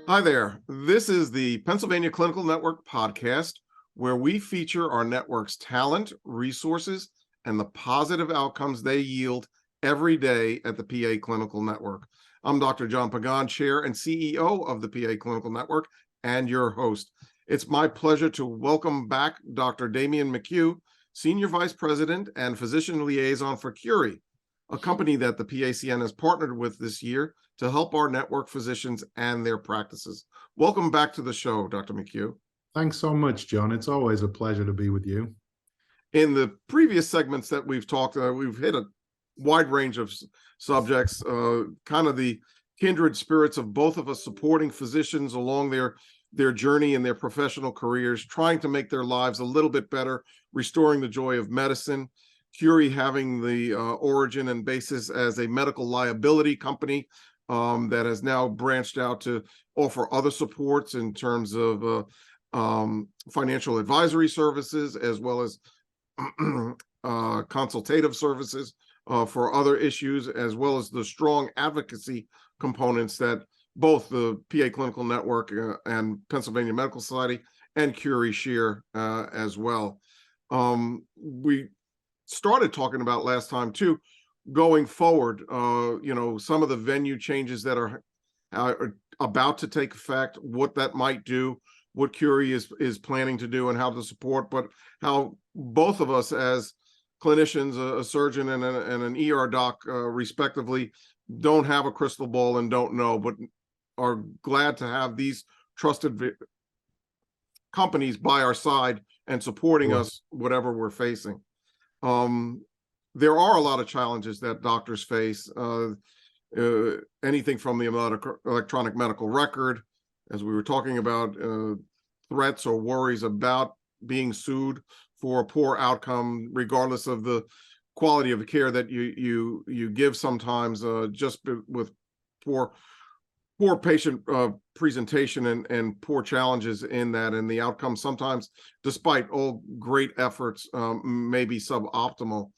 Hi there. This is the Pennsylvania Clinical Network podcast, where we feature our network's talent, resources, and the positive outcomes they yield every day at the PA Clinical Network. I'm Dr. John Pagan, Chair and CEO of the PA Clinical Network, and your host. It's my pleasure to welcome back Dr. Damian McHugh, Senior Vice President and Physician Liaison for Curi, a company that the PACN has partnered with this year to help our network physicians and their practices. Welcome back to the show, Dr. McHugh. Thanks so much, John. It's always a pleasure to be with you. In the previous segments that we've talked, we've hit a wide range of subjects, kind of the kindred spirits of both of us supporting physicians along their journey in their professional careers, trying to make their lives a little bit better, restoring the joy of medicine. Curi having the origin and basis as a medical liability company that has now branched out to offer other supports in terms of financial advisory services, as well as consultative services for other issues, as well as the strong advocacy components that both the PA Clinical Network and Pennsylvania Medical Society and Curi share as well. We started talking about last time too, going forward, some of the venue changes that are about to take effect, what that might do, what Curi is planning to do, and how to support, but how both of us as clinicians, a surgeon and an ER doc, respectively, don't have a crystal ball and don't know, but are glad to have these trusted companies by our side and supporting us whatever we're facing. There are a lot of challenges that doctors face, anything from the electronic medical record, as we were talking about, threats or worries about being sued for a poor outcome, regardless of the quality of the care that you give sometimes, just with poor patient presentation and poor challenges in that, and the outcome sometimes, despite all great efforts, may be suboptimal.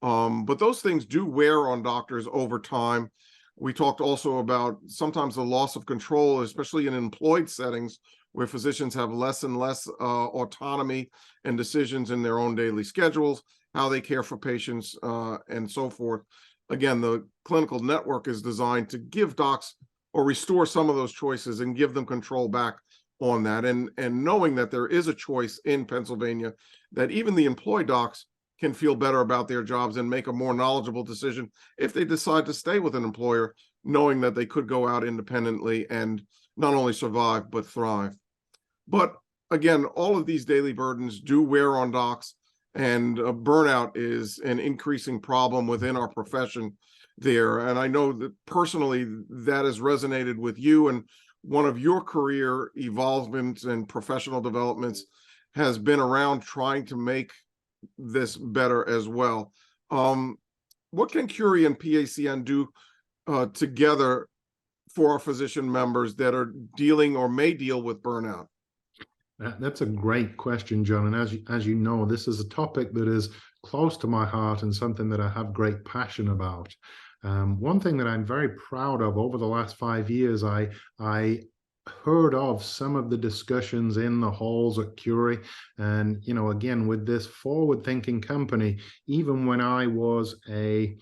But those things do wear on doctors over time. We talked also about sometimes the loss of control, especially in employed settings, where physicians have less and less autonomy and decisions in their own daily schedules, how they care for patients, and so forth. Again, the clinical network is designed to give docs or restore some of those choices and give them control back on that. And knowing that there is a choice in Pennsylvania, that even the employed docs can feel better about their jobs and make a more knowledgeable decision if they decide to stay with an employer, knowing that they could go out independently and not only survive, but thrive. But again, all of these daily burdens do wear on docs, and burnout is an increasing problem within our profession there. And I know that personally that has resonated with you, and one of your career evolvements and professional developments has been around trying to make this better as well. What can Curi and PACN do together for our physician members that are dealing or may deal with burnout? That's a great question, John. And as you know, this is a topic that is close to my heart and something that I have great passion about. One thing that I'm very proud of over the last 5 years, I heard of some of the discussions in the halls at Curi. And, again, with this forward-thinking company, even when I was a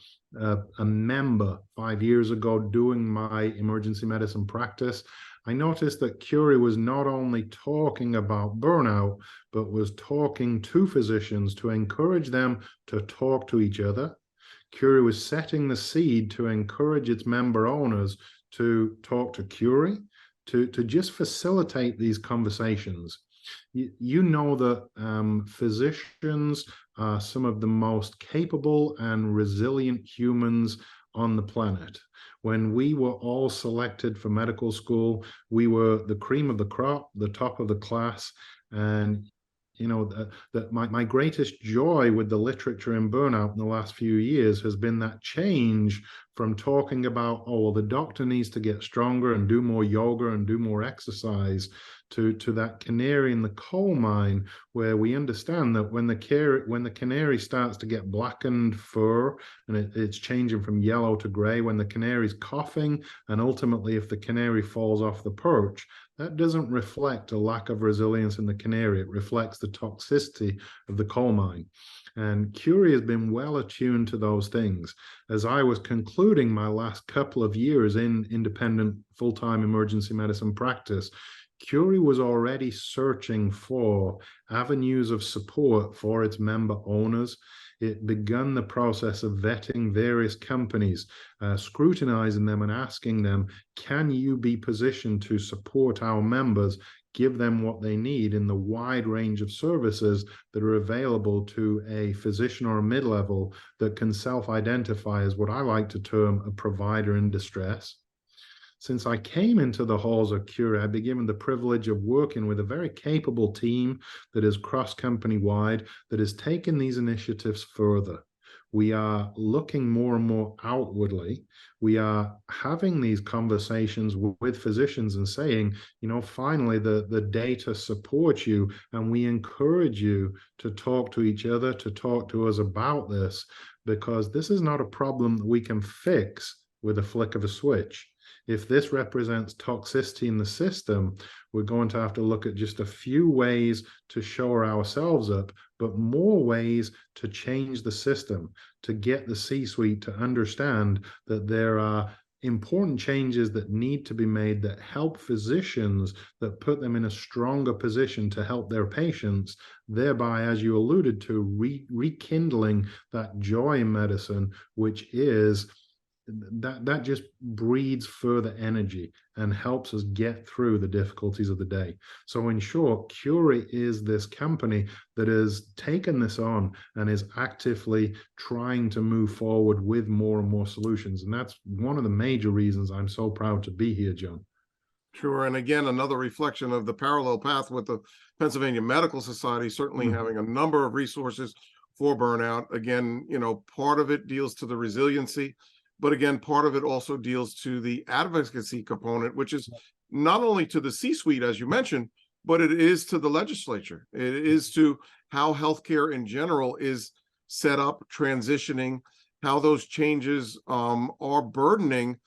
member 5 years ago doing my emergency medicine practice, I noticed that Curi was not only talking about burnout, but was talking to physicians to encourage them to talk to each other. Curi was setting the seed to encourage its member owners to talk to Curi, to just facilitate these conversations. You know that physicians are some of the most capable and resilient humans on the planet. When we were all selected for medical school, we were the cream of the crop, the top of the class. And my greatest joy with the literature in burnout in the last few years has been that change from talking about, oh, well, the doctor needs to get stronger and do more yoga and do more exercise, to that canary in the coal mine, where we understand that when the canary starts to get blackened fur and it's changing from yellow to gray, when the canary's coughing, and ultimately if the canary falls off the perch, that doesn't reflect a lack of resilience in the canary. It reflects the toxicity of the coal mine. And Curi has been well attuned to those things. As I was concluding my last couple of years in independent full-time emergency medicine practice, Curi was already searching for avenues of support for its member owners. It began the process of vetting various companies, scrutinizing them and asking them, can you be positioned to support our members, give them what they need in the wide range of services that are available to a physician or a mid-level that can self-identify as what I like to term a provider in distress. Since I came into the halls of Curi, I've been given the privilege of working with a very capable team that is cross-company wide, that has taken these initiatives further. We are looking more and more outwardly. We are having these conversations with physicians and saying, you know, finally the data supports you, and we encourage you to talk to each other, to talk to us about this, because this is not a problem that we can fix with a flick of a switch. If this represents toxicity in the system, we're going to have to look at just a few ways to shore ourselves up, but more ways to change the system, to get the C-suite to understand that there are important changes that need to be made that help physicians, that put them in a stronger position to help their patients, thereby, as you alluded to, rekindling that joy in medicine, which is that just breeds further energy and helps us get through the difficulties of the day. So in short, Curi is this company that has taken this on and is actively trying to move forward with more and more solutions. And that's one of the major reasons I'm so proud to be here, John. Sure. And again, another reflection of the parallel path with the Pennsylvania Medical Society, certainly having a number of resources for burnout. Again, you know, part of it deals to the resiliency, but again, part of it also deals to the advocacy component, which is not only to the C-suite, as you mentioned, but it is to the legislature. It is to how healthcare in general is set up, transitioning, how those changes are burdening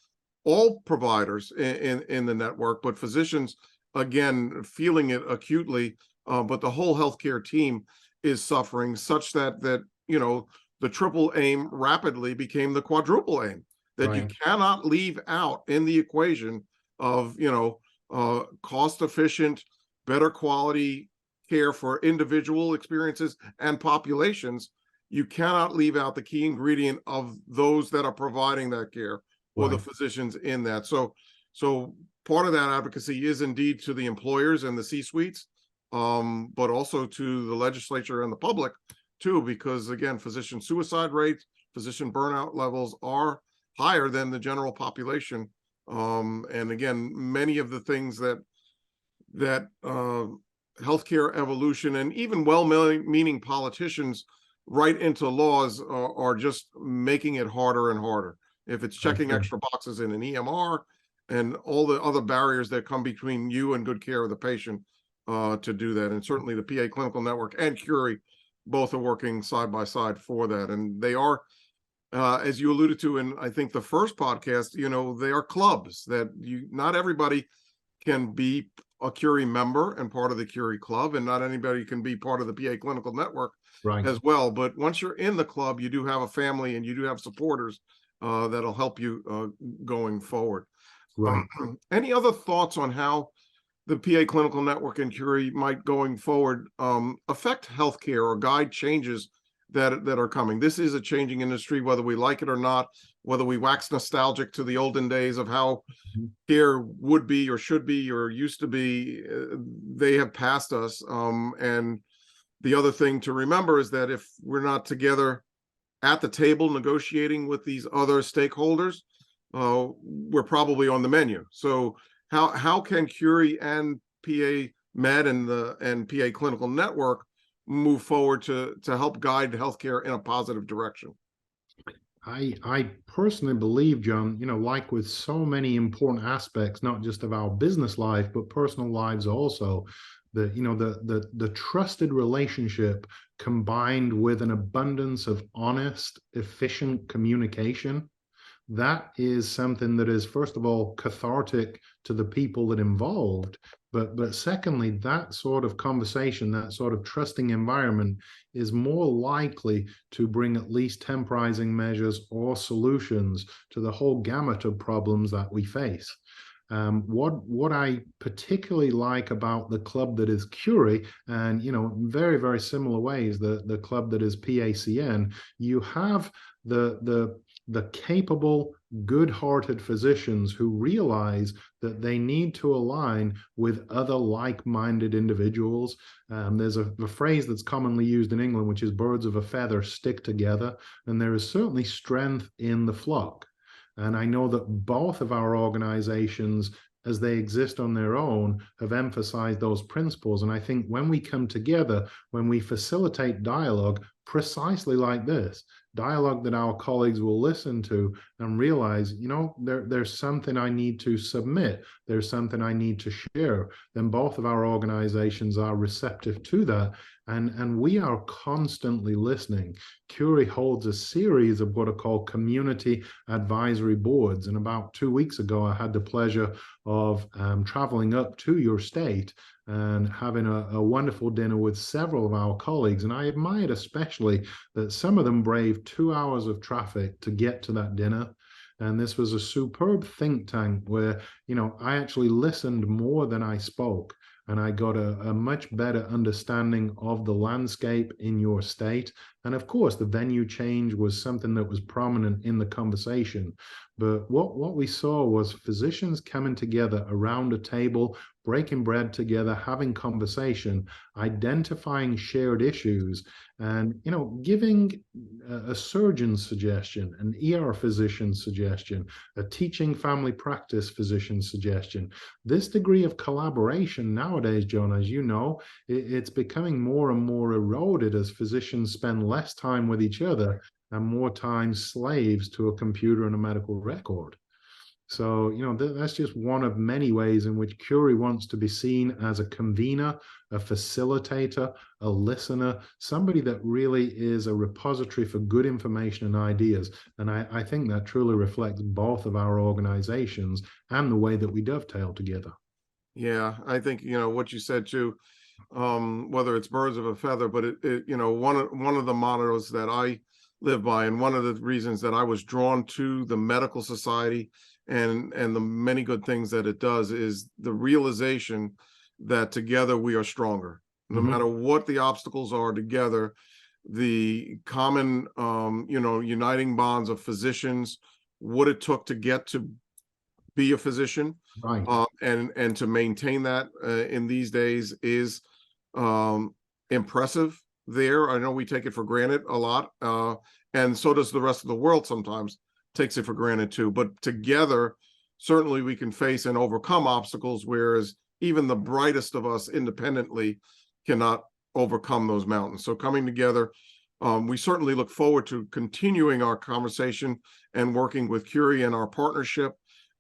all providers in the network, but physicians, again, feeling it acutely, but the whole healthcare team is suffering, such that you know, the triple aim rapidly became the quadruple aim, that you cannot leave out in the equation of, you know, cost efficient, better quality care for individual experiences and populations. You cannot leave out the key ingredient of those that are providing that care, or the physicians in that. So part of that advocacy is indeed to the employers and the C-suites, but also to the legislature and the public too, because again, physician suicide rates, physician burnout levels are higher than the general population. And again, many of the things that healthcare evolution and even well-meaning politicians write into laws are just making it harder and harder. If it's checking extra boxes in an EMR and all the other barriers that come between you and good care of the patient to do that. And certainly the PA Clinical Network and Curi both are working side by side for that. And they are, as you alluded to in, I think, the first podcast, you know, they are clubs that not everybody can be a Curi member and part of the Curi club, and not anybody can be part of the PA Clinical Network as well. But once you're in the club, you do have a family and you do have supporters that'll help you going forward. Any other thoughts on how the PA Clinical Network and Curi might going forward affect healthcare or guide changes that are coming? This is a changing industry, whether we like it or not, whether we wax nostalgic to the olden days of how care would be or should be or used to be. They have passed us. And the other thing to remember is that if we're not together at the table negotiating with these other stakeholders, we're probably on the menu. So how can Curi and PA Med and PA Clinical Network move forward to help guide healthcare in a positive direction? I personally believe, John, like with so many important aspects, not just of our business life, but personal lives also, that, the trusted relationship combined with an abundance of honest, efficient communication, that is something that is, first of all, cathartic to the people that involved. But secondly, that sort of conversation, that sort of trusting environment is more likely to bring at least temporizing measures or solutions to the whole gamut of problems that we face. What I particularly like about the club that is Curi, and very, very similar ways, the club that is PACN, you have the capable, good-hearted physicians who realize that they need to align with other like-minded individuals. There's a phrase that's commonly used in England, which is birds of a feather stick together, and there is certainly strength in the flock. And I know that both of our organizations, as they exist on their own, have emphasized those principles. And I think when we come together, when we facilitate dialogue precisely like this, dialogue that our colleagues will listen to and realize, there's something I need to submit, there's something I need to share, then both of our organizations are receptive to that. And we are constantly listening. Curi holds a series of what are called community advisory boards. And about 2 weeks ago, I had the pleasure of traveling up to your state and having a wonderful dinner with several of our colleagues. And I admired especially that some of them braved 2 hours of traffic to get to that dinner. And this was a superb think tank where, I actually listened more than I spoke. And I got a much better understanding of the landscape in your state. And of course, the venue change was something that was prominent in the conversation. But what we saw was physicians coming together around a table, breaking bread together, having conversation, identifying shared issues, and giving a surgeon's suggestion, an ER physician's suggestion, a teaching family practice physician's suggestion. This degree of collaboration nowadays, John, as you know, it's becoming more and more eroded as physicians spend less time with each other and more time slaves to a computer and a medical record. So, that's just one of many ways in which Curi wants to be seen as a convener, a facilitator, a listener, somebody that really is a repository for good information and ideas. And I think that truly reflects both of our organizations and the way that we dovetail together. Yeah, I think, what you said too, whether it's birds of a feather, but one of the mottos that I live by, and one of the reasons that I was drawn to the medical society and the many good things that it does, is the realization that together we are stronger. No matter what the obstacles are, together, the common, uniting bonds of physicians, what it took to get to be a physician, Right. and to maintain that in these days is impressive. There, I know we take it for granted a lot, and so does the rest of the world sometimes takes it for granted too. But together, certainly we can face and overcome obstacles, whereas even the brightest of us independently cannot overcome those mountains. So coming together, we certainly look forward to continuing our conversation and working with Curi and our partnership.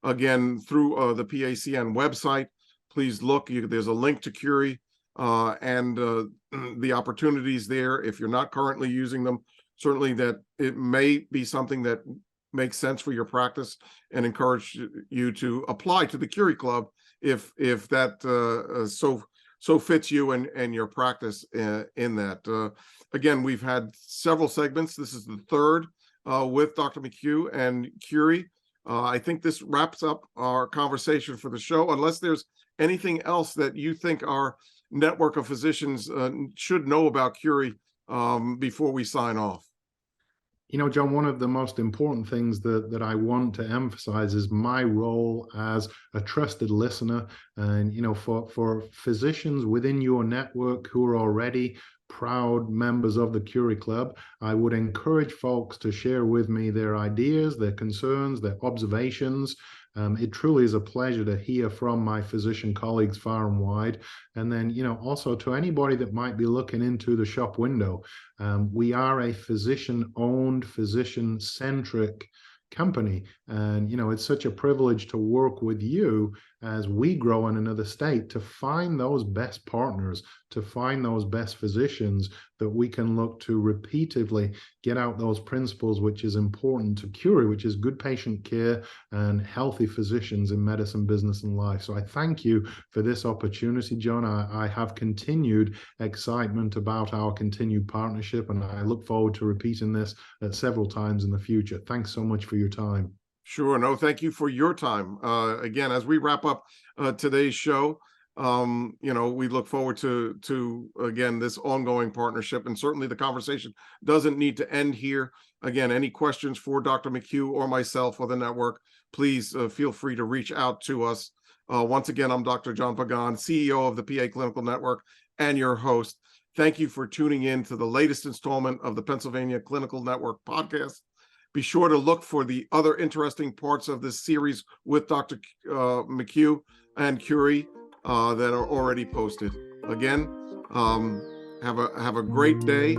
Again, through the PACN website, please look. There's a link to Curi and the opportunities there. If you're not currently using them, certainly that it may be something that makes sense for your practice, and encourage you to apply to the Curi Club if that so fits you and your practice in that. Again, we've had several segments. This is the third with Dr. McHugh and Curi. I think this wraps up our conversation for the show, unless there's anything else that you think our network of physicians should know about Curi before we sign off. John, one of the most important things that I want to emphasize is my role as a trusted listener. And, for physicians within your network who are already proud members of the Curi Club. I would encourage folks to share with me their ideas, their concerns, their observations. It truly is a pleasure to hear from my physician colleagues far and wide. And then, also to anybody that might be looking into the shop window, we are a physician-owned, physician-centric company. And, it's such a privilege to work with you as we grow in another state to find those best partners, to find those best physicians that we can look to repeatedly get out those principles, which is important to Curi, which is good patient care and healthy physicians in medicine, business, and life. So I thank you for this opportunity, John. I have continued excitement about our continued partnership, and I look forward to repeating this several times in the future. Thanks so much for your time. Sure. No, thank you for your time. Again, as we wrap up today's show, we look forward to again, this ongoing partnership, and certainly the conversation doesn't need to end here. Again, any questions for Dr. McHugh or myself or the network, please feel free to reach out to us. Once again, I'm Dr. John Pagan, CEO of the PA Clinical Network and your host. Thank you for tuning in to the latest installment of the Pennsylvania Clinical Network podcast. Be sure to look for the other interesting parts of this series with Dr. McHugh and Curi that are already posted. Again, have a great day.